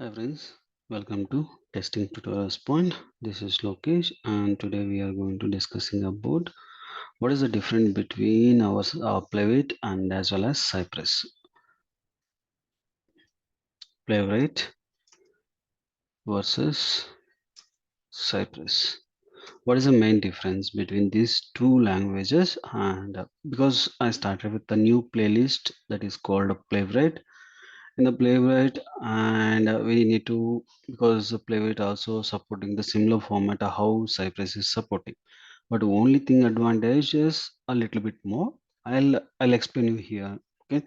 Hi friends, welcome to Testing Tutorials Point. This is Lokesh and today we are going to discussing about what is the difference between our Playwright and as well as Cypress. Playwright versus Cypress. What is the main difference between these two languages? And because I started with a new playlist that is called Playwright in the Playwright, and we need to, because the Playwright also supporting the similar format of how Cypress is supporting, but only thing advantage is a little bit more. I'll explain you here. Okay,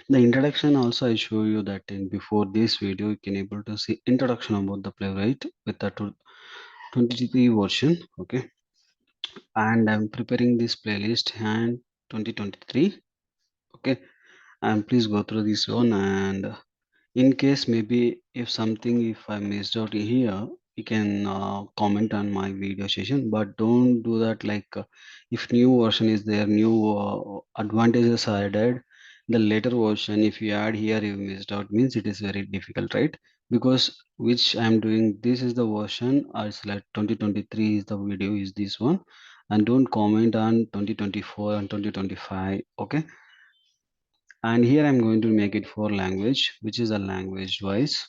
the introduction also I show you that in before this video you can able to see introduction about the Playwright with the 23 version. Okay, and I'm preparing this playlist and 2023. Okay, and please go through this one, and in case maybe if something if I missed out here, you can comment on my video session, but don't do that. Like if new version is there, new advantages are added, the later version if you add here you missed out means it is very difficult, right? Because which I'm doing, this is the version I select 2023 is the video is this one, and don't comment on 2024 and 2025. Okay, and here I'm going to make it for language, which is a language wise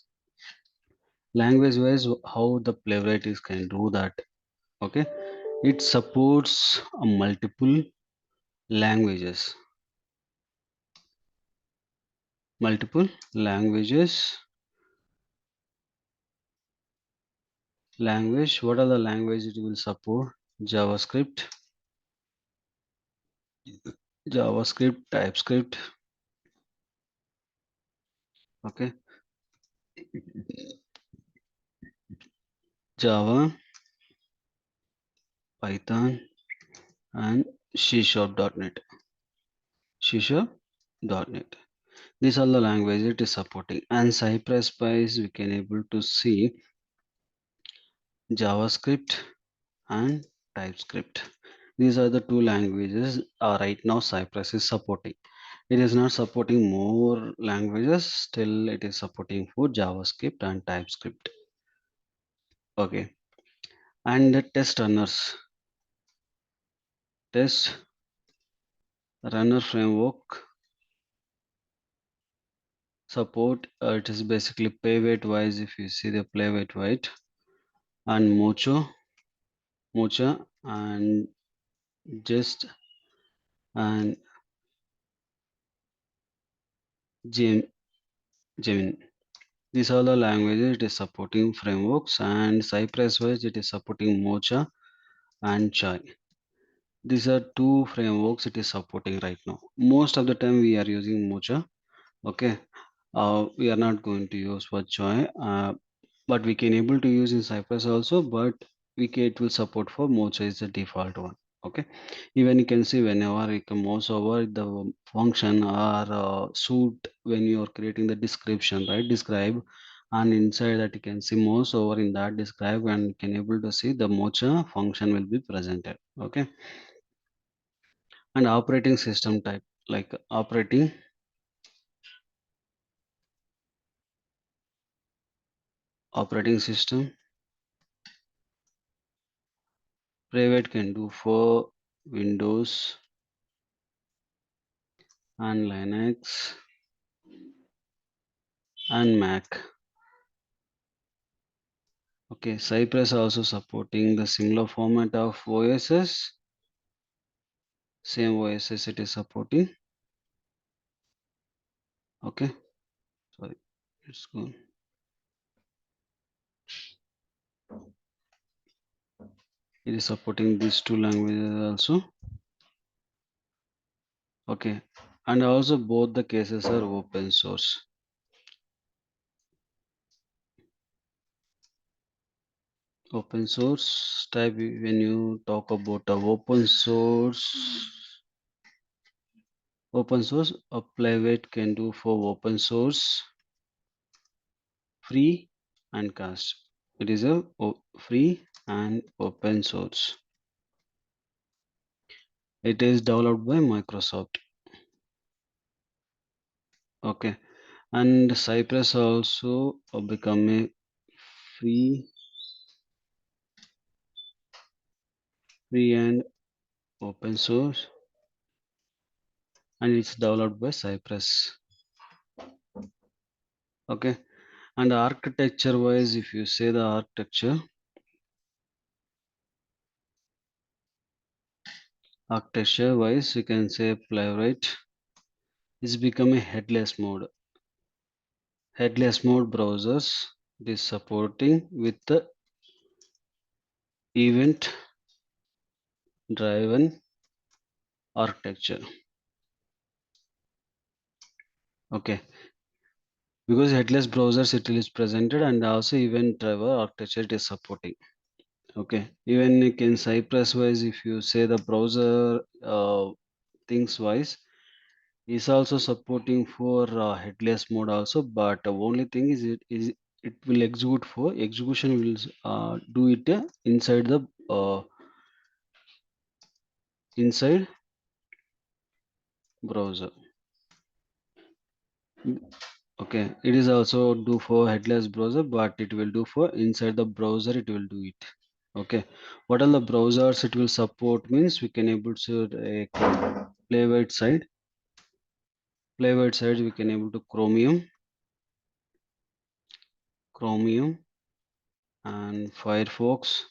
how the Playwright is can do that. Okay, it supports multiple languages, multiple languages. Language, what are the languages it will support? JavaScript, TypeScript. Okay, Java, Python, and C#.NET. C#.NET. These are the languages it is supporting. And Cypress Spice we can able to see JavaScript and TypeScript. These are the two languages right now Cypress is supporting. It is not supporting more languages, still it is supporting for JavaScript and TypeScript. Okay, and the test runner framework support. It is basically Playwright wise. If you see the Playwright white and Mocha and just and Gem, Gemin. These are the languages it is supporting frameworks, and Cypress wise it is supporting Mocha and Chai. These are two frameworks it is supporting right now. Most of the time we are using Mocha. Okay, we are not going to use for Chai, but we can able to use in Cypress also. But it will support for Mocha is the default one. Okay, even you can see whenever you can mouse over the function or suit when you are creating the description, right? Describe, and inside that you can see mouse over in that describe, and you can able to see the Mocha function will be presented. Okay, and operating system type, like operating system. Private can do for Windows and Linux and Mac. Okay, Cypress also supporting the similar format of OSS. Same OSS it is supporting. Okay, sorry, it's good. It is supporting these two languages also. Okay, and also both the cases are open source. Open source type, when you talk about a open source, a Playwright can do for open source, free and cost. It is a free and open source. It is developed by Microsoft. Okay, And Cypress also become a free and open source, and it's developed by Cypress. Okay, and architecture wise, if you say the architecture wise, you can say Playwright is become a headless mode browsers. It is supporting with the event driven architecture. Okay, because headless browsers it is presented, and also event driver architecture it is supporting. Okay, even in Cypress wise, if you say the browser things wise, is also supporting for headless mode also, but the only thing is it will execute for execution will do it inside the inside browser. Okay, it is also do for headless browser, but it will do for inside the browser it will do it. Okay, what are the browsers it will support means we can able to playwright side we can able to chromium and firefox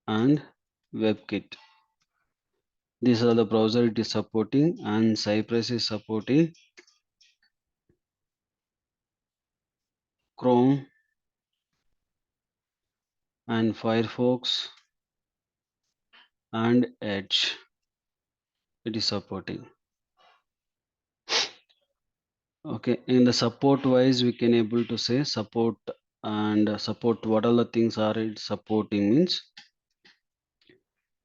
and webkit. These are the browser it is supporting, and Cypress is supporting Chrome and Firefox and Edge. It is supporting. Okay, in the support wise, we can able to say support and support. What all the things are it supporting means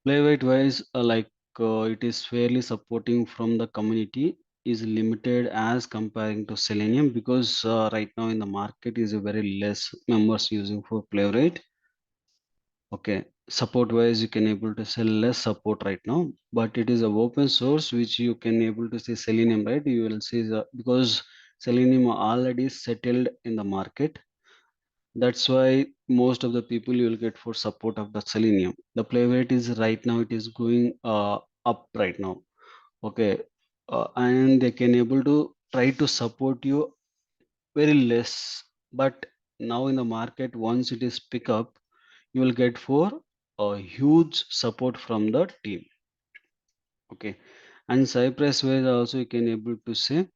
playwright wise, it is fairly supporting from the community is limited as comparing to Selenium, because right now in the market is a very less members using for playwright. Okay, support wise, you can able to sell less support right now, but it is a open source which you can able to see Selenium, right? You will see the because Selenium already settled in the market. That's why most of the people you will get for support of the Selenium. The Playwright is right now it is going up right now. Okay, and they can able to try to support you very less, but now in the market once it is pick up you will get for a huge support from the team. Okay, and Cypress wise also you can able to say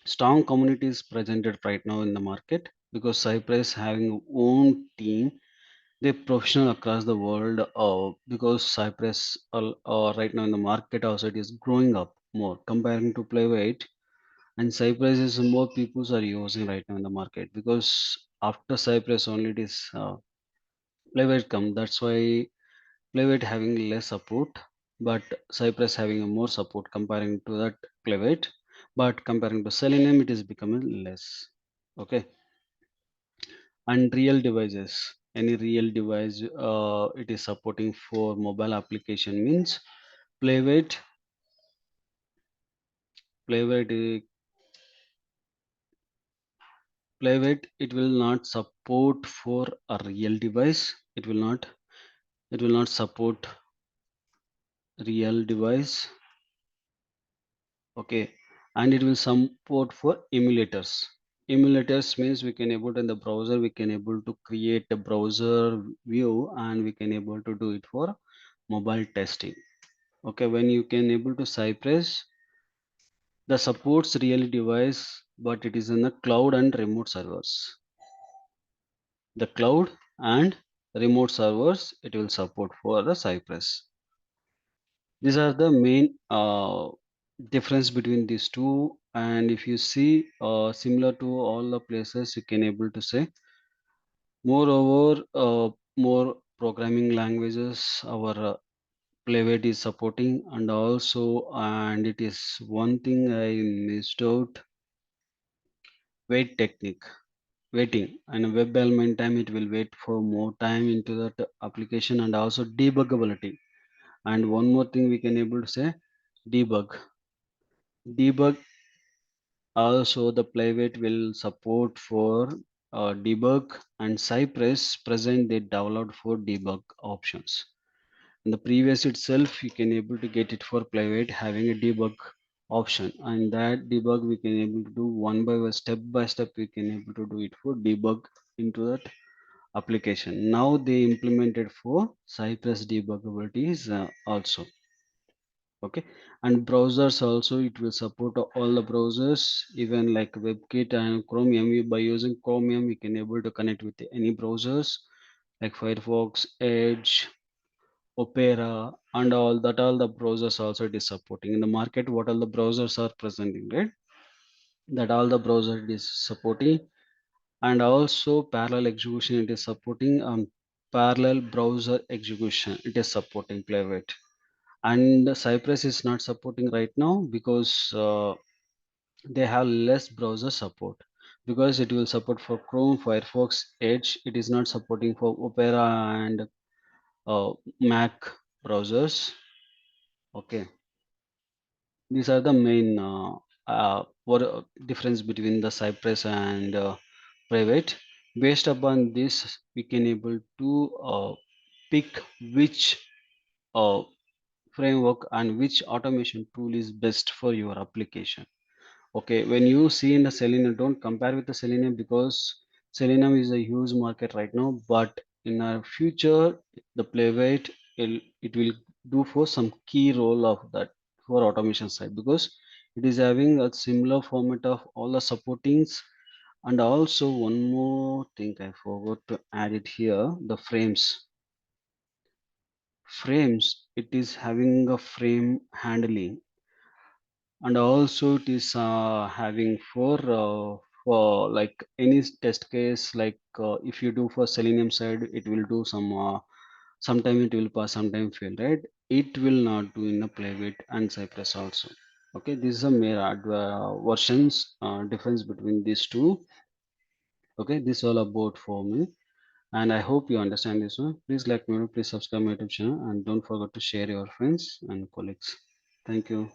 strong communities presented right now in the market, because Cypress having own team, they professional across the world, because Cypress right now in the market also it is growing up more comparing to Playwright, and Cypress is more people are using right now in the market, because after Cypress only it is Playwright come. That's why Playwright having less support, but Cypress having a more support comparing to that Playwright. But comparing to Selenium, it is becoming less. Okay, and real devices, any real device, it is supporting for mobile application means Playwright. Playwright, Playwright, it will not support for a real device. It will not. It will not support real device. Okay, and it will support for emulators means we can able to in the browser we can able to create a browser view, and we can able to do it for mobile testing. Okay, when you can able to Cypress the supports real device, but it is in the cloud and remote servers. The cloud and remote servers it will support for the Cypress. These are the main difference between these two, and if you see similar to all the places you can able to say moreover more programming languages our Playwright is supporting, and also and it is one thing I missed out, wait technique, waiting and a web element time it will wait for more time into that application, and also debuggability, and one more thing we can able to say debug. Debug also the Playwright will support for debug, and Cypress present they developed for debug options. In the previous itself, you can able to get it for Playwright having a debug option, and that debug we can able to do one by step. We can able to do it for debug into that application. Now they implemented for Cypress debuggabilities also. Okay, and browsers also it will support all the browsers, even like WebKit and Chromium. By using Chromium, we can able to connect with any browsers like Firefox, Edge, Opera, and all that. All the browsers also it is supporting in the market. What all the browsers are presenting, right? That all the browser it is supporting, and also parallel execution it is supporting. Parallel browser execution it is supporting Playwright, and Cypress is not supporting right now because they have less browser support, because it will support for Chrome, Firefox, Edge. It is not supporting for Opera and uh, Mac browsers. Okay, these are the main what difference between the Cypress and Private. Based upon this, we can able to pick which uh, framework and which automation tool is best for your application. Okay, when you see in the Selenium, don't compare with the Selenium because Selenium is a huge market right now. But in our future, the Playwright it will do for some key role of that for automation side, because it is having a similar format of all the supportings. And also one more thing I forgot to add it here, the frames it is having a frame handling, and also it is having for like any test case, like if you do for Selenium side it will do some sometime it will pass, sometime fail, right? It will not do in a Playwright and Cypress also. Okay, this is a mere versions difference between these two. Okay, this all about for me, and I hope you understand this one. Please like me, please subscribe my YouTube channel, and don't forget to share your friends and colleagues. Thank you.